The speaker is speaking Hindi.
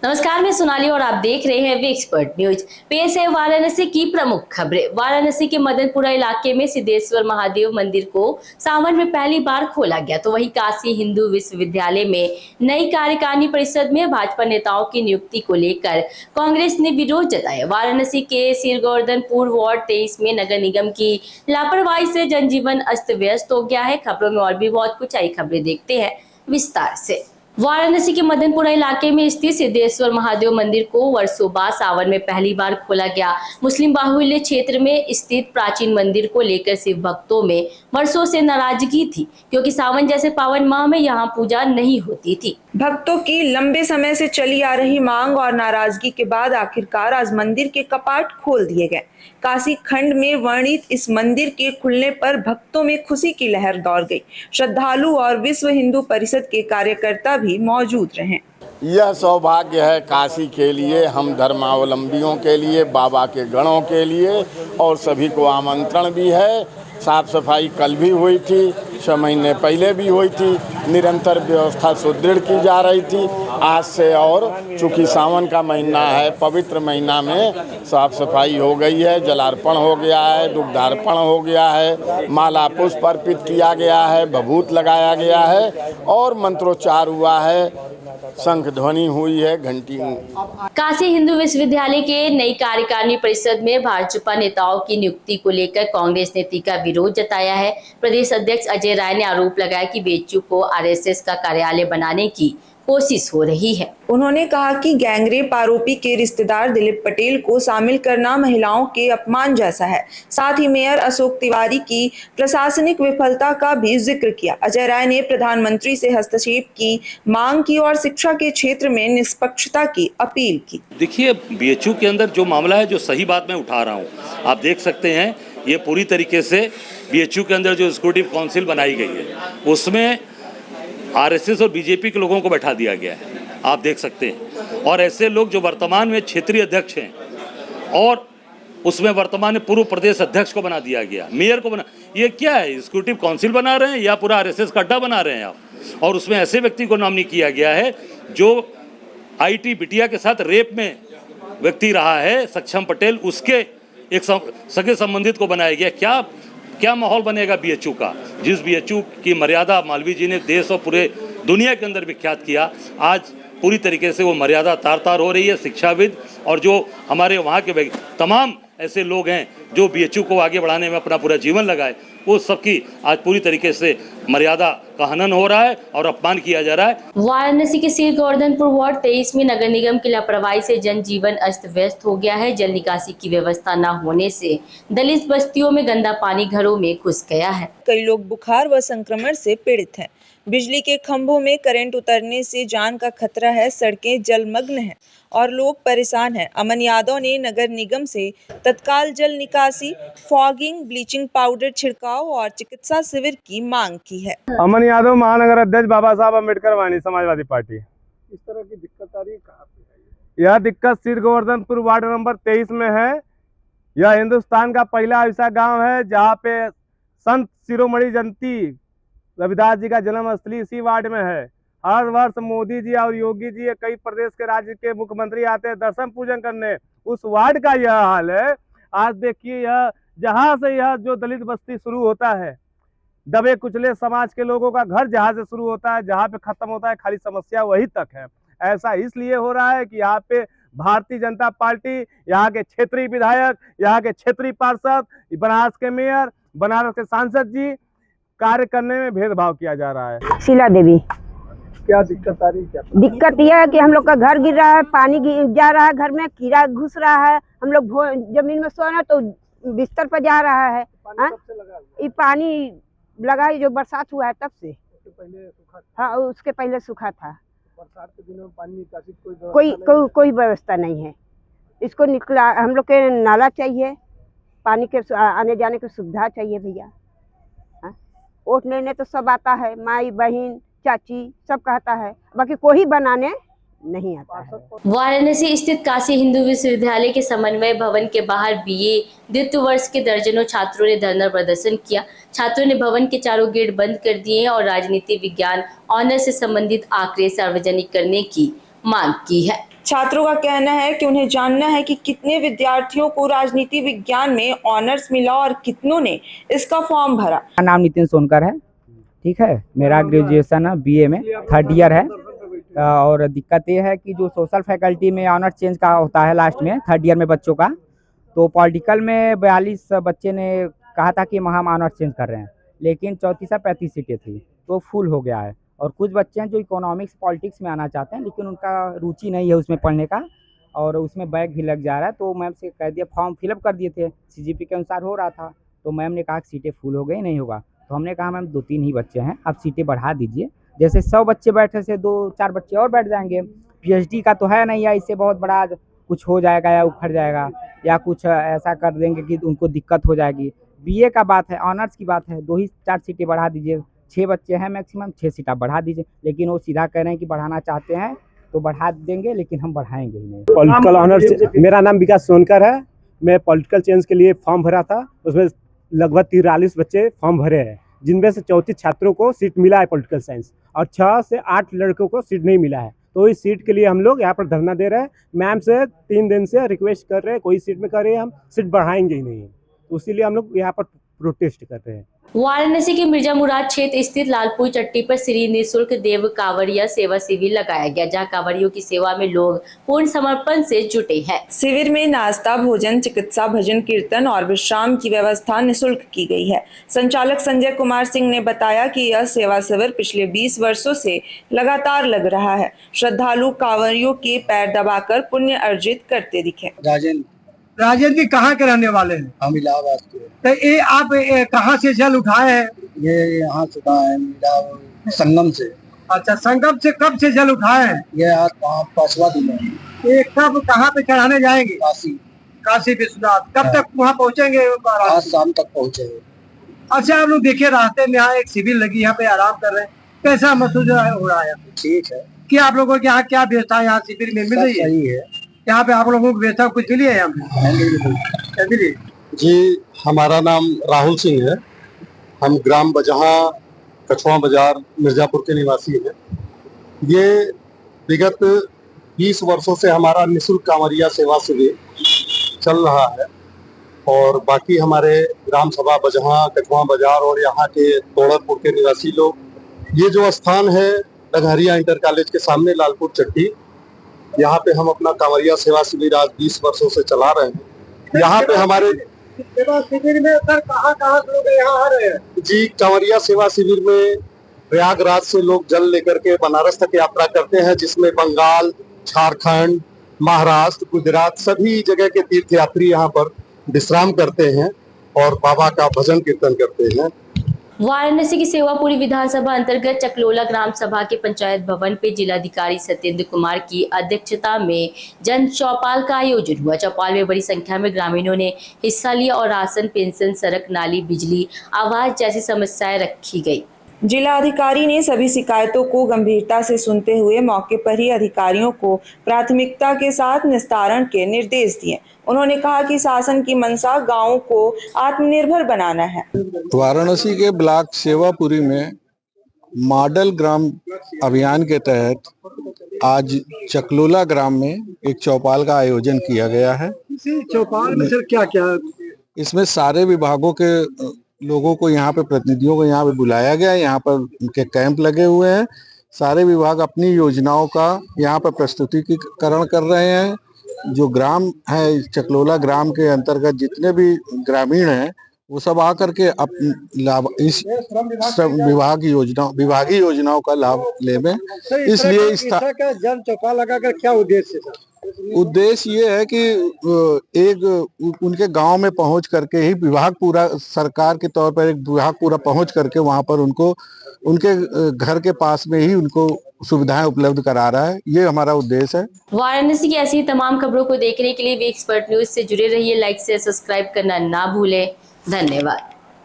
नमस्कार, मैं सोनाली और आप देख रहे हैं वे एक्सपर्ट न्यूज। पेश है वाराणसी की प्रमुख खबरें। वाराणसी के मदनपुरा इलाके में सिद्धेश्वर महादेव मंदिर को सावन में पहली बार खोला गया, तो वहीं काशी हिंदू विश्वविद्यालय में नई कार्यकारिणी परिषद में भाजपा नेताओं की नियुक्ति को लेकर कांग्रेस ने विरोध जताया। वाराणसी के सिरगोवर्धनपुर वार्ड 23 में नगर निगम की लापरवाही से जनजीवन अस्त व्यस्त हो गया है। खबरों में और भी बहुत कुछ, आई खबरें देखते हैं विस्तार से। वाराणसी के मदनपुरा इलाके में स्थित सिद्धेश्वर महादेव मंदिर को वर्षों बाद सावन में पहली बार खोला गया। मुस्लिम बाहुल्य क्षेत्र में स्थित प्राचीन मंदिर को लेकर शिव भक्तों में वर्षों से नाराजगी थी, क्योंकि सावन जैसे पावन माह में यहाँ पूजा नहीं होती थी। भक्तों की लंबे समय से चली आ रही मांग और नाराजगी के बाद आखिरकार आज मंदिर के कपाट खोल दिए गए। काशी खंड में वर्णित इस मंदिर के खुलने पर भक्तों में खुशी की लहर दौड़ गई। श्रद्धालु और विश्व हिंदू परिषद के कार्यकर्ता भी मौजूद रहे। यह सौभाग्य है काशी के लिए, हम धर्मावलंबियों के लिए, बाबा के गणों के लिए, और सभी को आमंत्रण भी है। साफ सफाई कल भी हुई थी, 6 महीने पहले भी हुई थी, निरंतर व्यवस्था सुदृढ़ की जा रही थी। आज से और चूँकि सावन का महीना है, पवित्र महीना में साफ सफाई हो गई है, जलार्पण हो गया है, दुग्धार्पण हो गया है, माला पुष्प अर्पित किया गया है, भभूत लगाया गया है और मंत्रोच्चार हुआ है, शंख ध्वनि हुई है, घंटी। काशी हिंदू विश्वविद्यालय के नई कार्यकारिणी परिषद में भाजपा नेताओं की नियुक्ति को लेकर कांग्रेस ने तीखा विरोध जताया है। प्रदेश अध्यक्ष अजय राय ने आरोप लगाया कि बीएचयू को आरएसएस का कार्यालय बनाने की कोशिश हो रही है। उन्होंने कहा कि गैंगरेप आरोपी के रिश्तेदार दिलीप पटेल को शामिल करना महिलाओं के अपमान जैसा है। साथ ही मेयर अशोक तिवारी की प्रशासनिक विफलता का भी जिक्र किया। अजय राय ने प्रधानमंत्री से हस्तक्षेप की मांग की और शिक्षा के क्षेत्र में निष्पक्षता की अपील की। देखिए, बीएचयू के अंदर जो मामला है, जो सही बात मैं उठा रहा हूँ, आप देख सकते हैं, ये पूरी तरीके से बीएचयू के अंदर जो एग्जीक्यूटिव काउंसिल बनाई गई है, उसमें आरएसएस और बीजेपी के लोगों को बैठा दिया गया है, आप देख सकते हैं। और ऐसे लोग जो वर्तमान में क्षेत्रीय अध्यक्ष हैं, और उसमें वर्तमान में पूर्व प्रदेश अध्यक्ष को बना दिया गया, मेयर को बना, ये क्या है, एग्जीक्यूटिव काउंसिल बना रहे हैं या पूरा आरएसएस का अड्डा बना रहे हैं आप। और उसमें ऐसे व्यक्ति को नॉमिनी किया गया है जो आईटी बिटिया के साथ रेप में व्यक्ति रहा है, सक्षम पटेल, उसके एक सगे संबंधित को बनाया गया। क्या माहौल बनेगा बीएचयू का, जिस बीएचयू की मर्यादा मालवीय जी ने देश और पूरे दुनिया के अंदर विख्यात किया, आज पूरी तरीके से वो मर्यादा तार तार हो रही है। शिक्षाविद और जो हमारे वहाँ के तमाम ऐसे लोग हैं जो बीएचयू को आगे बढ़ाने में अपना पूरा जीवन लगाए, वो सबकी आज पूरी तरीके से मर्यादा का हनन हो रहा है और अपमान किया जा रहा है। वाराणसी के सिरगोवर्धनपुर वार्ड 23 में नगर निगम की लापरवाही से जनजीवन अस्त व्यस्त हो गया है। जल निकासी की व्यवस्था न होने से दलित बस्तियों में गंदा पानी घरों में घुस गया है। कई लोग बुखार व संक्रमण से पीड़ित हैं। बिजली के खंभों में करंट उतरने से जान का खतरा है। सड़कें जलमग्न हैं और लोग परेशान हैं। अमन यादव ने नगर निगम से तत्काल जल निकासी, फॉगिंग, ब्लीचिंग पाउडर छिड़काव और चिकित्सा शिविर की मांग की है। अमन यादव, महानगर अध्यक्ष, बाबा साहब अम्बेडकर वाणी, समाजवादी पार्टी। इस तरह की दिक्कत आ रही है, कहाँ पे है? यह दिक्कत सिरगोवर्धनपुर वार्ड नंबर 23 में है। यह हिंदुस्तान का पहला ऐसा गांव है जहां पे संत शिरोमणि जयंती रविदास जी का जन्म स्थली इसी वार्ड में है। हर वर्ष मोदी जी और योगी जी, कई प्रदेश के राज्य के मुख्यमंत्री आते हैं दर्शन पूजन करने। उस वार्ड का यह हाल है। आज देखिए, यह जहां से यह जो दलित बस्ती शुरू होता है, दबे कुचले समाज के लोगों का घर जहां से शुरू होता है, जहां पे खत्म होता है, खाली समस्या वही तक है। ऐसा इसलिए हो रहा है कि यहाँ पे भारतीय जनता पार्टी, यहाँ के क्षेत्रीय विधायक, यहाँ के क्षेत्रीय पार्षद, बनारस के मेयर, बनारस के सांसद जी, कार्य करने में भेदभाव किया जा रहा है। शीला देवी। क्या दिक्कत आ रही है? दिक्कत यह है कि हम लोग का घर गिर रहा है, पानी जा रहा है, घर में कीड़ा घुस रहा है, हम लोग जमीन में सो रहे हैं तो बिस्तर पर जा रहा है। ये पानी लगा है जो बरसात हुआ है तब से। पहले सूखा था? हाँ, उसके पहले सूखा था। बरसात के दिनों में पानी निकासी कोई व्यवस्था नहीं है। इसको निकला, हम लोग के नाला चाहिए, पानी के आने जाने की सुविधा चाहिए भैया। वोट लेने तो सब आता है, माई बहन चाची सब कहता है, बाकी कोई बनाने नहीं आता है। वाराणसी स्थित काशी हिंदू विश्वविद्यालय के समन्वय भवन के बाहर बीए द्वितीय वर्ष के दर्जनों छात्रों ने धरना प्रदर्शन किया। छात्रों ने भवन के चारों गेट बंद कर दिए और राजनीति विज्ञान ऑनर से संबंधित आंकड़े सार्वजनिक करने की मांग की है। छात्रों का कहना है कि उन्हें जानना है कि कितने विद्यार्थियों को राजनीति विज्ञान में ऑनर्स मिला और कितनों ने इसका फॉर्म भरा। मेरा नाम नितिन सोनकर है, ठीक है। मेरा ग्रेजुएशन बीए में 3rd ईयर है। और दिक्कत ये है कि जो सोशल फैकल्टी में ऑनर्स चेंज का होता है लास्ट में 3rd ईयर में बच्चों का, तो पॉलिटिकल में 42 बच्चे ने कहा था कि हम ऑनर्स चेंज कर रहे हैं, लेकिन 34-35 सीटें थी तो फुल हो गया है। और कुछ बच्चे हैं जो इकोनॉमिक्स पॉलिटिक्स में आना चाहते हैं, लेकिन उनका रुचि नहीं है उसमें पढ़ने का और उसमें बैक भी लग जा रहा है। तो मैम से कह दिया, फॉर्म फिलअप कर दिए थे, सीजीपी के अनुसार हो रहा था, तो मैम ने कहा कि सीटें फुल हो गई, नहीं होगा। तो हमने कहा मैम 2-3 ही बच्चे हैं, आप सीटें बढ़ा दीजिए, जैसे 100 बच्चे बैठे से 2-4 बच्चे और बैठ जाएंगे। पीएचडी का तो है नहीं, या इससे बहुत बड़ा कुछ हो जाएगा या उखड़ जाएगा या कुछ ऐसा कर देंगे कि उनको दिक्कत हो जाएगी। बीए का बात है, ऑनर्स की बात है, 2-4 सीटें बढ़ा दीजिए। 6 बच्चे हैं मैक्सिमम, 6 सीटें बढ़ा दीजिए। लेकिन वो सीधा कह रहे हैं कि बढ़ाना चाहते हैं तो बढ़ा देंगे, लेकिन हम बढ़ाएंगे ही नहीं। पॉलिटिकल ऑनर्स, मेरा नाम विकास सोनकर है। मैं पॉलिटिकल चेंज के लिए फॉर्म भरा था, उसमें लगभग 43 बच्चे फॉर्म भरे हैं, जिनमें से 34 छात्रों को सीट मिला है पॉलिटिकल साइंस और 6 से 8 लड़कों को सीट नहीं मिला है। तो इस सीट के लिए हम लोग यहाँ पर धरना दे रहे हैं। मैम से 3 दिन से रिक्वेस्ट कर रहे हैं, कोई सीट में कर रहे हैं, हम सीट बढ़ाएंगे ही नहीं, तो इसीलिए हम लोग यहाँ पर प्रोटेस्ट कर रहे हैं। वाराणसी के मिर्जा मुराद क्षेत्र स्थित लालपुर चट्टी पर श्री निःशुल्क देव कांवड़िया सेवा शिविर लगाया गया, जहां कांवड़ियों की सेवा में लोग पूर्ण समर्पण से जुटे हैं। शिविर में नाश्ता, भोजन, चिकित्सा, भजन कीर्तन और विश्राम की व्यवस्था निःशुल्क की गई है। संचालक संजय कुमार सिंह ने बताया कि यह सेवा शिविर पिछले 20 वर्षों से लगातार लग रहा है। श्रद्धालु कांवड़ियों के पैर दबाकर पुण्य अर्जित करते दिखे। राजेंद्र जी कहाँ के रहने वाले हैं? हम इलाहाबाद के। तो ये आप कहाँ से जल उठाए हैं? ये यहाँ से संगम से। अच्छा, संगम से कब से जल उठाए हैं? ये आज 5वां दिन है। ये कब कहाँ पे चढ़ाने जाएंगे? काशी विश्वनाथ। कब तक वहाँ पहुँचेंगे? आज शाम तक पहुँचेंगे। अच्छा, आप लोग देखिए रास्ते में यहाँ एक शिविर लगी, यहाँ पे आराम कर रहे हैं, कैसा महसूस हो रहा है? ठीक है। क्या आप लोगों के यहाँ क्या व्यवस्था यहाँ शिविर में मिल रही है? सही है। यहाँ पे आप लोगों को व्यवस्था कुछ मिली है? यहाँ पे मिली जी। हमारा नाम राहुल सिंह है, हम ग्राम बजहा कछुआ बाजार मिर्जापुर के निवासी हैं। ये विगत 20 वर्षों से हमारा निःशुल्क कांवड़िया सेवा शिविर चल रहा है और बाकी हमारे ग्राम सभा बजहा कछुआ बाजार और यहाँ के तोड़रपुर के निवासी लोग, ये जो स्थान है डगहरिया इंटर कॉलेज के सामने लालपुर चट्टी, यहाँ पे हम अपना कांवड़िया सेवा शिविर आज 20 वर्षों से चला रहे हैं। यहाँ पे हमारे सेवा शिविर में सर कहाँ से लोग यहाँ आ रहे हैं? जी, कांवड़िया सेवा शिविर में प्रयागराज से लोग जल लेकर के बनारस तक यात्रा करते हैं, जिसमें बंगाल, झारखंड, महाराष्ट्र, गुजरात सभी जगह के तीर्थयात्री यहाँ पर विश्राम करते हैं और बाबा का भजन कीर्तन करते हैं। वाराणसी की सेवापुरी विधानसभा अंतर्गत चकलोला ग्राम सभा के पंचायत भवन पे जिलाधिकारी सत्येंद्र कुमार की अध्यक्षता में जन चौपाल का आयोजन हुआ। चौपाल में बड़ी संख्या में ग्रामीणों ने हिस्सा लिया और राशन, पेंशन, सड़क, नाली, बिजली, आवास जैसी समस्याएं रखी गई। जिला अधिकारी ने सभी शिकायतों को गंभीरता से सुनते हुए मौके पर ही अधिकारियों को प्राथमिकता के साथ निस्तारण के निर्देश दिए। उन्होंने कहा कि शासन की मंशा गांवों को आत्मनिर्भर बनाना है। वाराणसी के ब्लॉक सेवापुरी में मॉडल ग्राम अभियान के तहत आज चकलोला ग्राम में एक चौपाल का आयोजन किया गया है। चौपाल में सर क्या क्या? इसमें सारे विभागों के लोगों को, यहाँ पे प्रतिनिधियों को यहाँ पे बुलाया गया है। यहाँ पर उनके कैंप लगे हुए हैं। सारे विभाग अपनी योजनाओं का यहाँ पर प्रस्तुतिकरण कर रहे हैं। जो ग्राम है चकलोला ग्राम के अंतर्गत जितने भी ग्रामीण हैं वो सब आकर के लाभ इस विभागीय योजनाओं का लाभ ले में। इसलिए इस जन चौपाल लगाकर क्या उद्देश्य है? उद्देश्य ये है कि एक उनके गांव में पहुंच करके ही विभाग पूरा, सरकार के तौर पर एक विभाग पूरा पहुंच करके वहां पर उनको उनके घर के पास में ही उनको सुविधाएं उपलब्ध करा रहा है। ये हमारा उद्देश्य है। वाराणसी की ऐसी तमाम खबरों को देखने के लिए वी एक्सपर्ट न्यूज से जुड़े रहिए। लाइक से सब्सक्राइब करना ना भूलें। धन्यवाद।